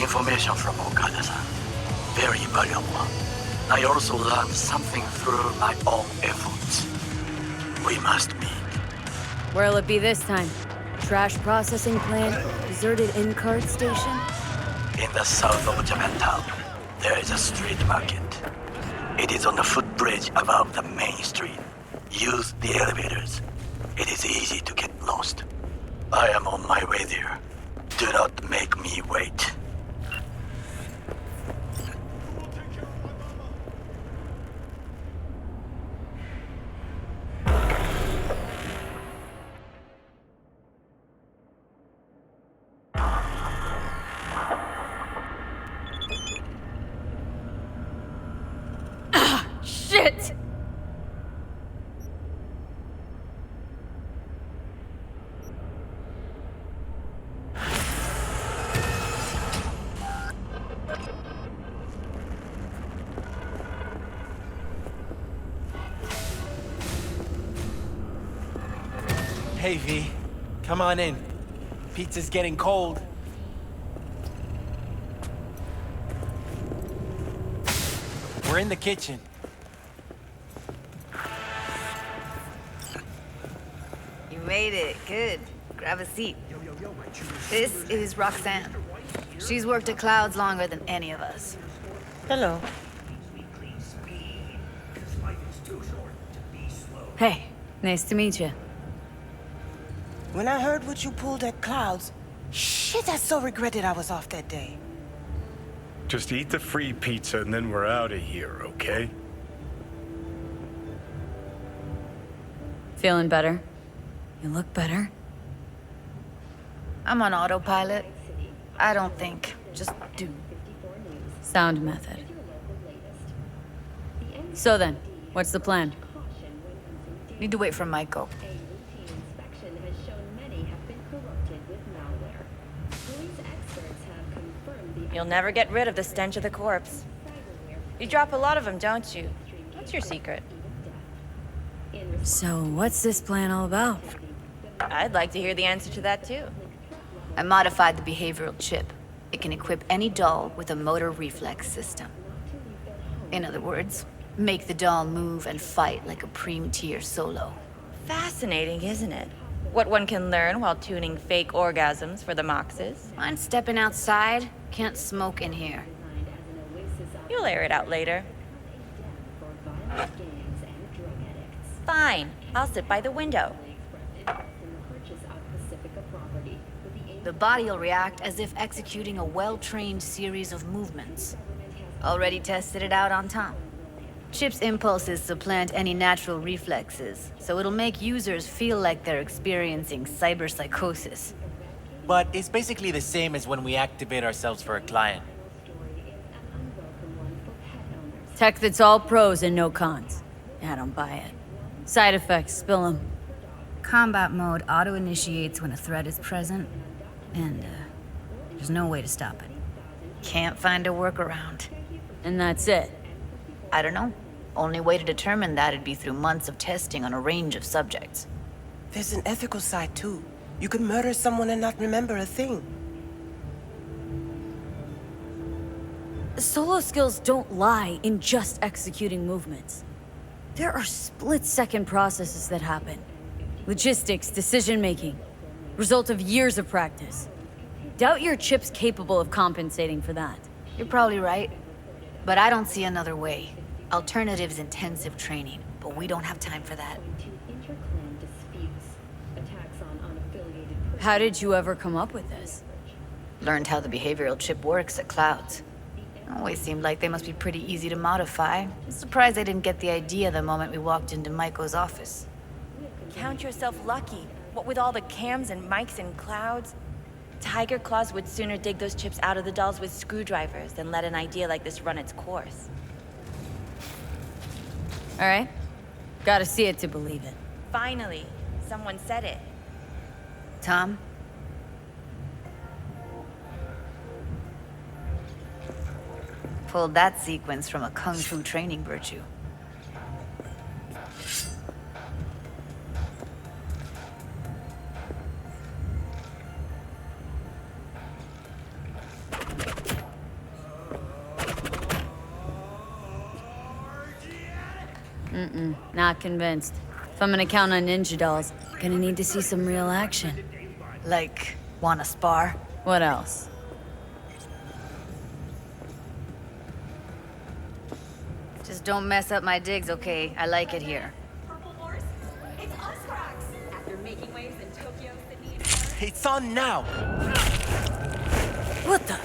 information from Okada-san. Very valuable. I also learned something through my own efforts. We must meet. Where'll it be this time? Trash processing plant? Deserted in-cart station? In the south of Japantown, there is a street market. It is on the footbridge above the main street. Use the elevators. It is easy to get lost. I am on my way there. Do not make me wait. Shit! Hey, V. Come on in. Pizza's getting cold. We're in the kitchen. You made it. Good. Grab a seat. This is Roxanne. She's worked at Clouds longer than any of us. Hello. Hey, nice to meet you. When I heard what you pulled at Clouds, shit, I so regretted I was off that day. Just eat the free pizza and then we're out of here, okay? Feeling better? You look better. I'm on autopilot. I don't think. Just do. Sound method. So then, what's the plan? Need to wait for Michael. You'll never get rid of the stench of the corpse. You drop a lot of them, don't you? What's your secret? So, what's this plan all about? I'd like to hear the answer to that, too. I modified the behavioral chip. It can equip any doll with a motor reflex system. In other words, make the doll move and fight like a Preem-tier solo. Fascinating, isn't it? What one can learn while tuning fake orgasms for the Moxes. Mind stepping outside? Can't smoke in here. You'll air it out later. Fine, I'll sit by the window. The body will react as if executing a well-trained series of movements. Already tested it out on Tom. Chip's impulses supplant any natural reflexes, so it'll make users feel like they're experiencing cyberpsychosis. But it's basically the same as when we activate ourselves for a client. Tech that's all pros and no cons. I don't buy it. Side effects, spill them. Combat mode auto-initiates when a threat is present, and there's no way to stop it. Can't find a workaround. And that's it. I don't know. Only way to determine that'd be through months of testing on a range of subjects. There's an ethical side, too. You could murder someone and not remember a thing. Solo skills don't lie in just executing movements. There are split-second processes that happen. Logistics, decision-making. Result of years of practice. Doubt your chip's capable of compensating for that. You're probably right. But I don't see another way. Alternative's intensive training, but we don't have time for that. How did you ever come up with this? Learned how the behavioral chip works at Clouds. Always seemed like they must be pretty easy to modify. I'm surprised I didn't get the idea the moment we walked into Maiko's office. Count yourself lucky. What with all the cams and mics and Clouds? Tiger Claws would sooner dig those chips out of the dolls with screwdrivers than let an idea like this run its course. All right. Gotta see it to believe it. Finally, someone said it. Tom? Pulled that sequence from a kung fu training virtue. Not convinced. If I'm gonna count on ninja dolls, gonna need to see some real action. Like, wanna spar? What else? Just don't mess up my digs, okay? I like it here. It's on now. What the?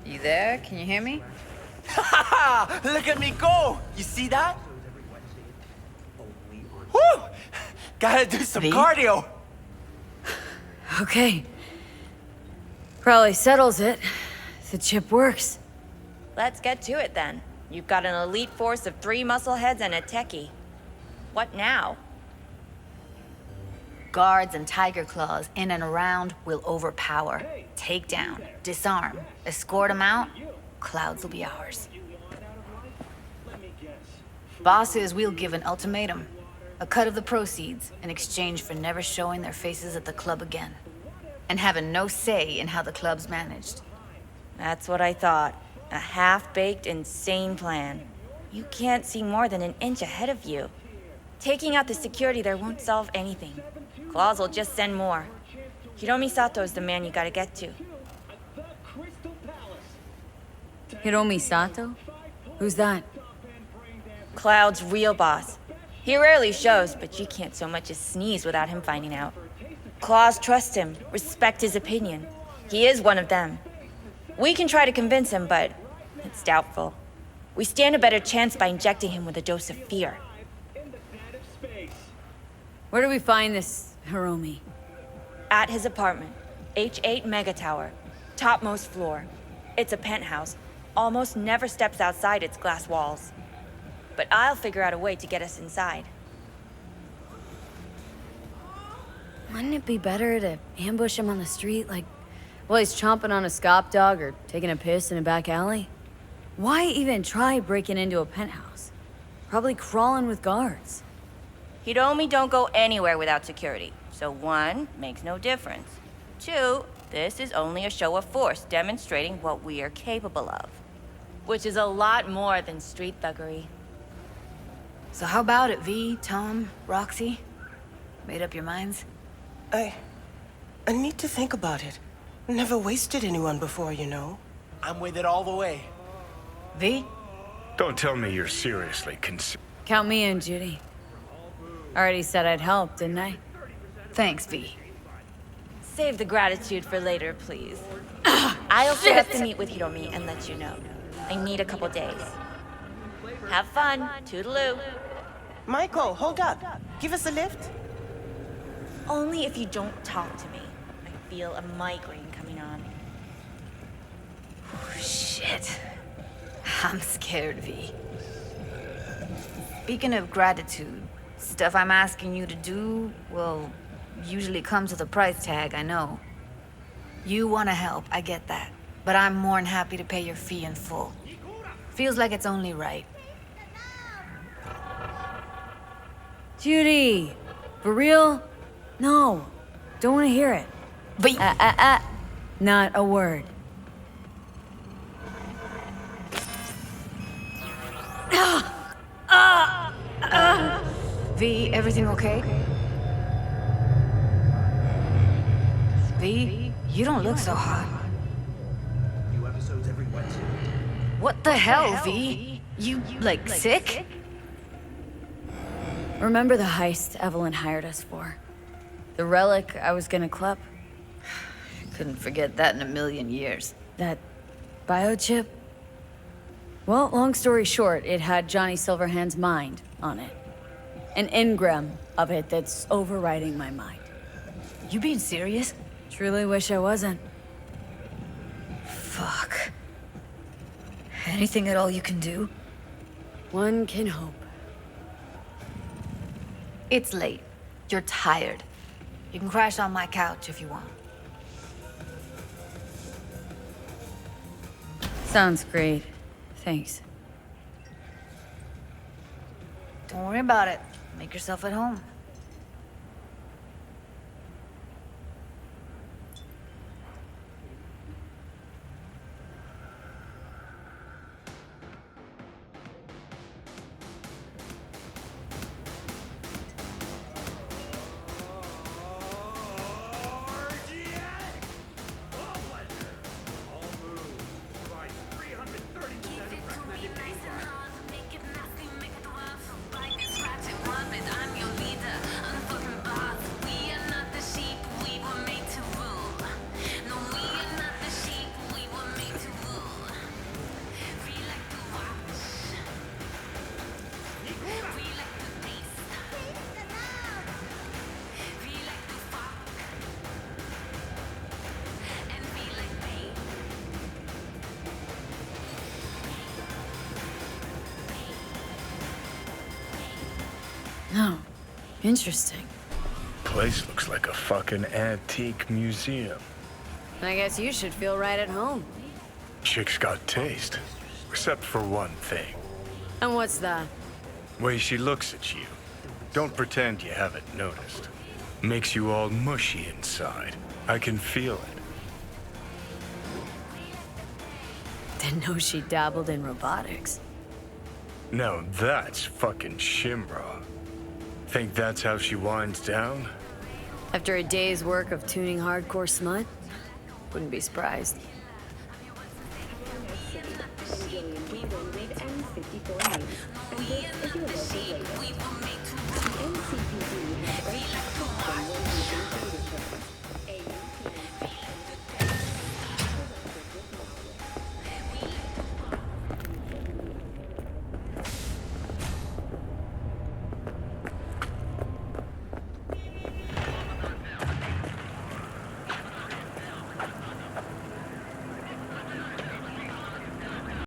You there? Can you hear me? Look at me go! You see that? Woo! Gotta do some V? cardio. Okay. Probably settles it. The chip works. Let's get to it then. You've got an elite force of 3 muscleheads and a techie. What now? Guards and tiger claws in and around will overpower. Take down, disarm, escort them out. Clouds will be ours. Bosses, we'll give an ultimatum. A cut of the proceeds in exchange for never showing their faces at the club again. And having no say in how the club's managed. That's what I thought. A half-baked, insane plan. You can't see more than an inch ahead of you. Taking out the security there won't solve anything. Claws will just send more. Hiromi Sato's the man you gotta get to. Hiromi Sato? Who's that? Cloud's real boss. He rarely shows, but you can't so much as sneeze without him finding out. Claws trust him, respect his opinion. He is one of them. We can try to convince him, but it's doubtful. We stand a better chance by injecting him with a dose of fear. Where do we find this Hiromi? At his apartment, H8 Mega Tower, topmost floor. It's a penthouse, almost never steps outside its glass walls. But I'll figure out a way to get us inside. Wouldn't it be better to ambush him on the street, like while he's chomping on a scop dog or taking a piss in a back alley? Why even try breaking into a penthouse? Probably crawling with guards. Hiromi don't go anywhere without security, so 1, makes no difference. 2, this is only a show of force demonstrating what we are capable of. Which is a lot more than street thuggery. So how about it, V, Tom, Roxy? Made up your minds? I need to think about it. Never wasted anyone before, you know. I'm with it all the way. V? Don't tell me you're seriously Count me in, Judy. Already said I'd help, didn't I? Thanks, V. Save the gratitude for later, please. I also have to meet with Hiromi and let you know. I need a couple days. Have fun. Toodaloo. Michael, hold up. Give us a lift. Only if you don't talk to me. I feel a migraine coming on. Shit. I'm scared, V. Speaking of gratitude, stuff I'm asking you to do, well, usually comes with a price tag, I know. You want to help, I get that. But I'm more than happy to pay your fee in full. Feels like it's only right. Judy! For real? No. Don't want to hear it. V! Not a word. V, everything okay? V, you don't look so hot. What the hell, V? You, like, sick? Remember the heist Evelyn hired us for? The relic I was gonna klep? Couldn't forget that in a million years. That biochip? Well, long story short, it had Johnny Silverhand's mind on it. An engram of it that's overriding my mind. You being serious? Truly wish I wasn't. Fuck. Anything at all you can do? One can hope. It's late. You're tired. You can crash on my couch if you want. Sounds great. Thanks. Don't worry about it. Make yourself at home. Interesting. Place looks like a fucking antique museum. I guess you should feel right at home. Chick's got taste. Except for one thing. And what's that? Way she looks at you. Don't pretend you haven't noticed. Makes you all mushy inside. I can feel it. Didn't know she dabbled in robotics. Now that's fucking Shimra. Think that's how she winds down? After a day's work of tuning hardcore smut? Wouldn't be surprised.